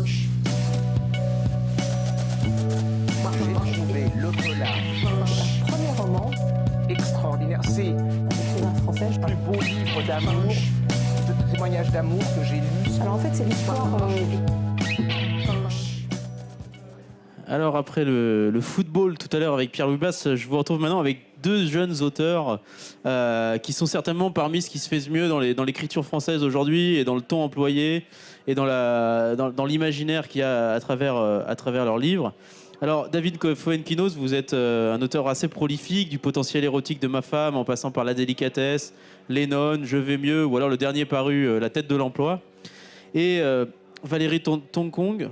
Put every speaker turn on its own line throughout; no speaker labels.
J'ai trouvé le polar
Premier roman
extraordinaire. C'est
écrivain français.
le plus beau livre d'amour, de témoignages d'amour que j'ai lu.
Alors en fait, c'est l'histoire.
Alors après le football tout à l'heure avec Pierre Louis Basse, je vous retrouve maintenant avec deux jeunes auteurs qui sont certainement parmi ce qui se fait de mieux dans l'écriture française aujourd'hui et dans le ton employé et dans l'imaginaire qu'il y a à travers leurs livres. Alors David Fuenquinos, vous êtes un auteur assez prolifique, du potentiel érotique de ma femme en passant par La délicatesse, Lennon, Je vais mieux ou alors le dernier paru, La tête de l'emploi. Et Valérie Tongkong,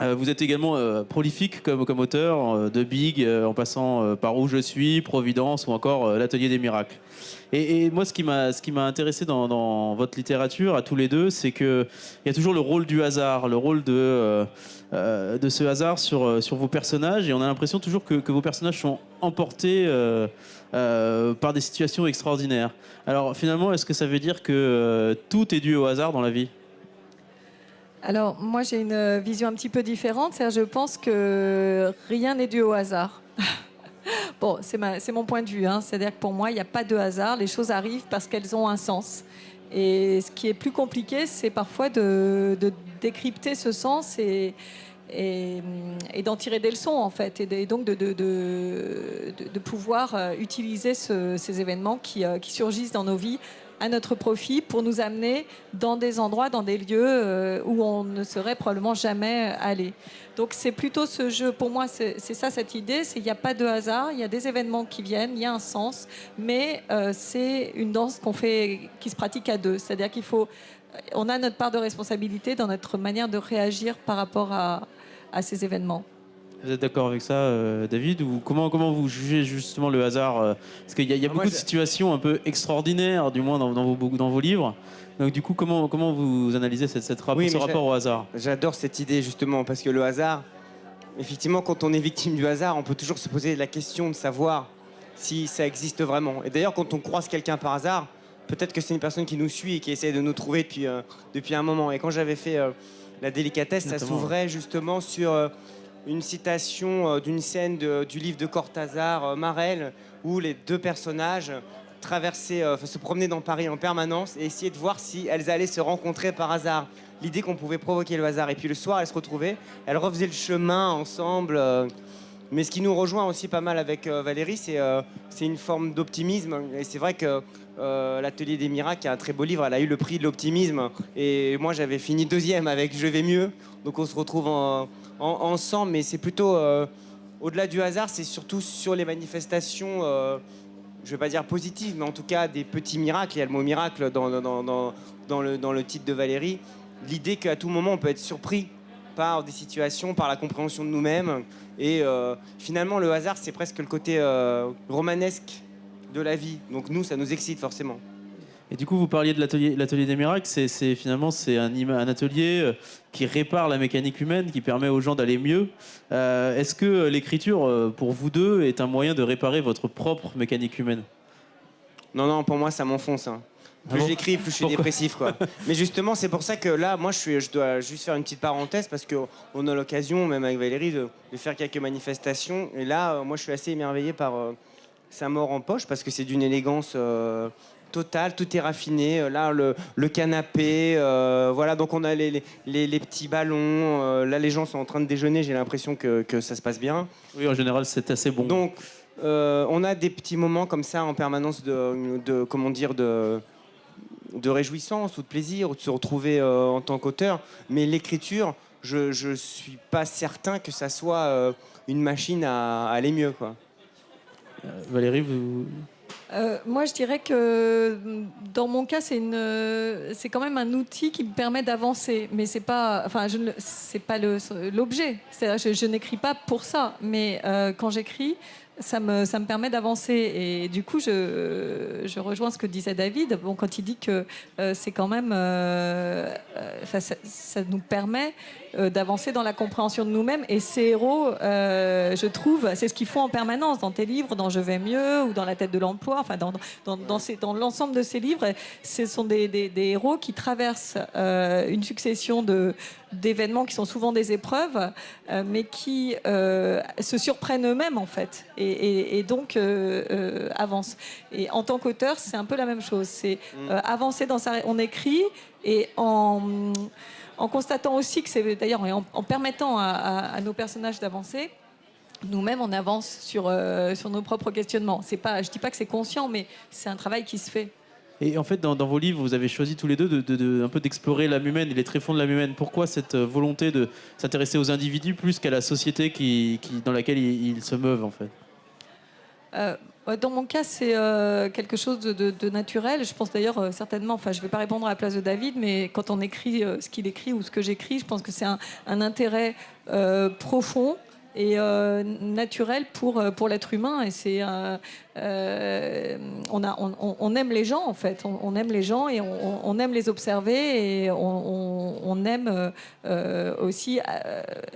vous êtes également prolifique comme auteur de Big, en passant par Où je suis, Providence ou encore L'Atelier des miracles. Et moi, ce qui m'a intéressé dans votre littérature, à tous les deux, c'est qu'il y a toujours le rôle du hasard, le rôle de ce hasard sur vos personnages. Et on a l'impression toujours que vos personnages sont emportés par des situations extraordinaires. Alors finalement, est-ce que ça veut dire que tout est dû au hasard dans la vie ?
Alors, moi, j'ai une vision un petit peu différente. C'est-à-dire, je pense que rien n'est dû au hasard. Bon, c'est mon point de vue. C'est-à-dire que pour moi, il n'y a pas de hasard. Les choses arrivent parce qu'elles ont un sens. Et ce qui est plus compliqué, c'est parfois de décrypter ce sens et d'en tirer des leçons, en fait. Et donc de pouvoir utiliser ces événements qui surgissent dans nos vies à notre profit pour nous amener dans des endroits, dans des lieux où on ne serait probablement jamais allé. Donc c'est plutôt ce jeu, pour moi c'est ça cette idée, c'est qu'il n'y a pas de hasard, il y a des événements qui viennent, il y a un sens, mais c'est une danse qui se pratique à deux. C'est-à-dire on a notre part de responsabilité dans notre manière de réagir par rapport à ces événements.
Vous êtes d'accord avec ça, David, ou comment vous jugez justement le hasard parce qu'il y a beaucoup de situations un peu extraordinaires, du moins dans vos livres. Donc du coup, comment vous analysez ce rapport au hasard ?
J'adore cette idée justement, parce que le hasard, effectivement, quand on est victime du hasard, on peut toujours se poser la question de savoir si ça existe vraiment. Et d'ailleurs, quand on croise quelqu'un par hasard, peut-être que c'est une personne qui nous suit et qui essaie de nous trouver depuis un moment. Et quand j'avais fait La délicatesse, ça s'ouvrait justement sur une citation d'une scène du livre de Cortázar, Marelle, où les deux personnages se promenaient dans Paris en permanence et essayaient de voir si elles allaient se rencontrer par hasard. L'idée qu'on pouvait provoquer le hasard. Et puis le soir, elles se retrouvaient, elles refaisaient le chemin ensemble. Mais ce qui nous rejoint aussi pas mal avec Valérie, c'est une forme d'optimisme. Et c'est vrai que L'Atelier des miracles, qui est un très beau livre, elle a eu le prix de l'optimisme. Et moi, j'avais fini 2e avec Je vais mieux. Donc on se retrouve ensemble, mais c'est plutôt au-delà du hasard, c'est surtout sur les manifestations, je ne vais pas dire positives, mais en tout cas des petits miracles. Il y a le mot miracle dans le titre de Valérie. L'idée qu'à tout moment, on peut être surpris par des situations, par la compréhension de nous-mêmes. Et finalement, le hasard, c'est presque le côté romanesque de la vie. Donc nous, ça nous excite forcément.
Et du coup, vous parliez de l'atelier des miracles. Finalement, c'est un atelier qui répare la mécanique humaine, qui permet aux gens d'aller mieux. Est-ce que l'écriture, pour vous deux, est un moyen de réparer votre propre mécanique humaine ?
Non, pour moi, ça m'enfonce. Plus j'écris, plus je suis dépressif, quoi. Mais justement, c'est pour ça que là, moi, je dois juste faire une petite parenthèse, parce qu'on a l'occasion, même avec Valérie, de faire quelques manifestations. Et là, moi, je suis assez émerveillé par Sa mort en poche, parce que c'est d'une élégance totale, tout est raffiné. Là, le canapé, voilà, donc on a les petits ballons. Là, les gens sont en train de déjeuner, j'ai l'impression que ça se passe bien.
Oui, en général, c'est assez bon.
Donc, on a des petits moments comme ça en permanence de réjouissance ou de plaisir, ou de se retrouver en tant qu'auteur. Mais l'écriture, je suis pas certain que ça soit une machine à aller mieux, quoi.
Valérie, vous...
Moi, je dirais que dans mon cas, c'est quand même un outil qui me permet d'avancer, mais c'est pas l'objet. C'est-à-dire, je n'écris pas pour ça, mais quand j'écris, ça me permet d'avancer. Et du coup, je rejoins ce que disait David. Bon, quand il dit que c'est quand même, ça nous permet d'avancer dans la compréhension de nous-mêmes. Et ces héros, je trouve, c'est ce qu'ils font en permanence dans tes livres, dans Je vais mieux ou dans La tête de l'emploi. Enfin, dans l'ensemble de ces livres, ce sont des héros qui traversent une succession d'événements qui sont souvent des épreuves, mais qui se surprennent eux-mêmes en fait, et donc avancent. Et en tant qu'auteur, c'est un peu la même chose. C'est avancer on écrit, et en constatant aussi que c'est d'ailleurs en permettant à nos personnages d'avancer. Nous-mêmes, on avance sur nos propres questionnements. C'est pas, je dis pas que c'est conscient, mais c'est un travail qui se fait.
Et en fait, dans vos livres, vous avez choisi tous les deux un peu d'explorer l'âme humaine et les tréfonds de l'âme humaine. Pourquoi cette volonté de s'intéresser aux individus plus qu'à la société dans laquelle ils se meuvent, en fait?
Dans mon cas, c'est quelque chose de naturel. Je pense d'ailleurs certainement, enfin je ne vais pas répondre à la place de David, mais quand on écrit ce qu'il écrit ou ce que j'écris, je pense que c'est un intérêt profond et naturel pour l'être humain. Et c'est on aime les gens en fait. On aime les gens et on aime les observer, et on aime aussi.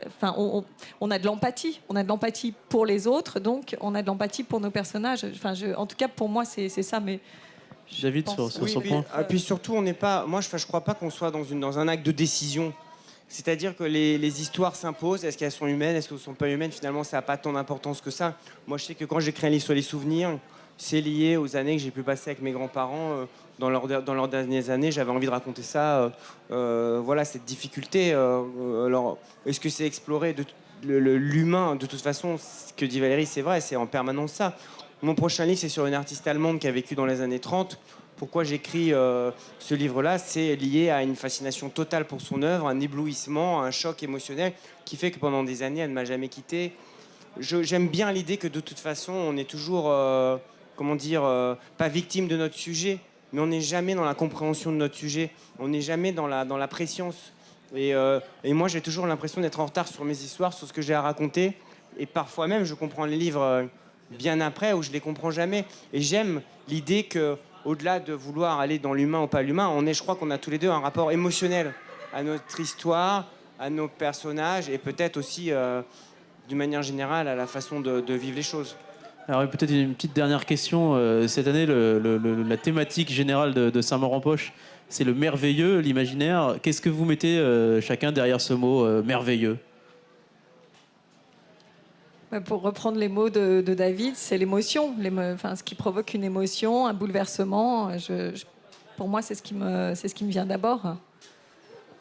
Enfin, on a de l'empathie. On a de l'empathie pour les autres, donc on a de l'empathie pour nos personnages. Enfin, en tout cas pour moi c'est ça. Mais
David, sur ce point.
Puis surtout, on n'est pas. Moi, je crois pas qu'on soit dans un acte de décision. C'est-à-dire que les histoires s'imposent. Est-ce qu'elles sont humaines? Est-ce qu'elles ne sont pas humaines? Finalement, ça n'a pas tant d'importance que ça. Moi, je sais que quand j'écris un livre sur les souvenirs, c'est lié aux années que j'ai pu passer avec mes grands-parents. Dans leurs dernières années, j'avais envie de raconter ça. Voilà, cette difficulté. Alors, est-ce que c'est explorer l'humain? De toute façon, ce que dit Valérie, c'est vrai, c'est en permanence ça. Mon prochain livre, c'est sur une artiste allemande qui a vécu dans les années 30. Pourquoi j'écris ce livre-là? C'est lié à une fascination totale pour son œuvre, un éblouissement, un choc émotionnel qui fait que pendant des années, elle ne m'a jamais quitté. J'aime bien l'idée que de toute façon, on est toujours, pas victime de notre sujet, mais on n'est jamais dans la compréhension de notre sujet. On n'est jamais dans la préscience. Et moi, j'ai toujours l'impression d'être en retard sur mes histoires, sur ce que j'ai à raconter. Et parfois même, je comprends les livres bien après, ou je les comprends jamais. Et j'aime l'idée que au-delà de vouloir aller dans l'humain ou pas l'humain, je crois qu'on a tous les deux un rapport émotionnel à notre histoire, à nos personnages, et peut-être aussi, d'une manière générale, à la façon de vivre les choses.
Alors peut-être une petite dernière question. Cette année, la thématique générale de Saint-Maur-en-Poche, c'est le merveilleux, l'imaginaire. Qu'est-ce que vous mettez chacun derrière ce mot merveilleux?
Pour reprendre les mots de David, c'est l'émotion, ce qui provoque une émotion, un bouleversement. Pour moi, c'est ce qui me vient d'abord.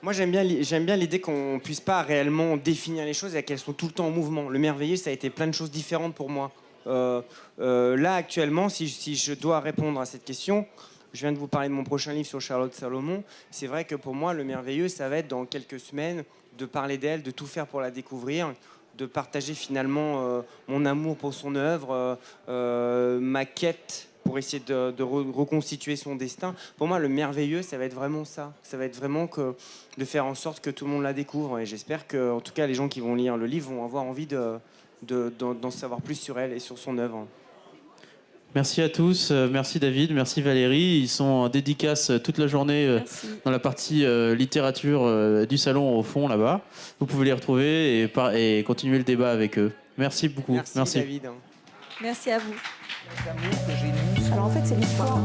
Moi, j'aime bien l'idée qu'on ne puisse pas réellement définir les choses et qu'elles sont tout le temps en mouvement. Le merveilleux, ça a été plein de choses différentes pour moi. Là, actuellement, si je dois répondre à cette question, je viens de vous parler de mon prochain livre sur Charlotte Salomon. C'est vrai que pour moi, le merveilleux, ça va être dans quelques semaines de parler d'elle, de tout faire pour la découvrir, de partager finalement mon amour pour son œuvre, ma quête pour essayer de reconstituer son destin. Pour moi, le merveilleux, ça va être vraiment ça. Ça va être vraiment de faire en sorte que tout le monde la découvre. Et j'espère que, en tout cas, les gens qui vont lire le livre vont avoir envie d'en savoir plus sur elle et sur son œuvre.
Merci à tous, merci David, merci Valérie. Ils sont en dédicace toute la journée dans la partie littérature du salon au fond là-bas. Vous pouvez les retrouver et continuer le débat avec eux. Merci beaucoup.
Merci. David.
Merci à vous.
Alors en fait, c'est l'histoire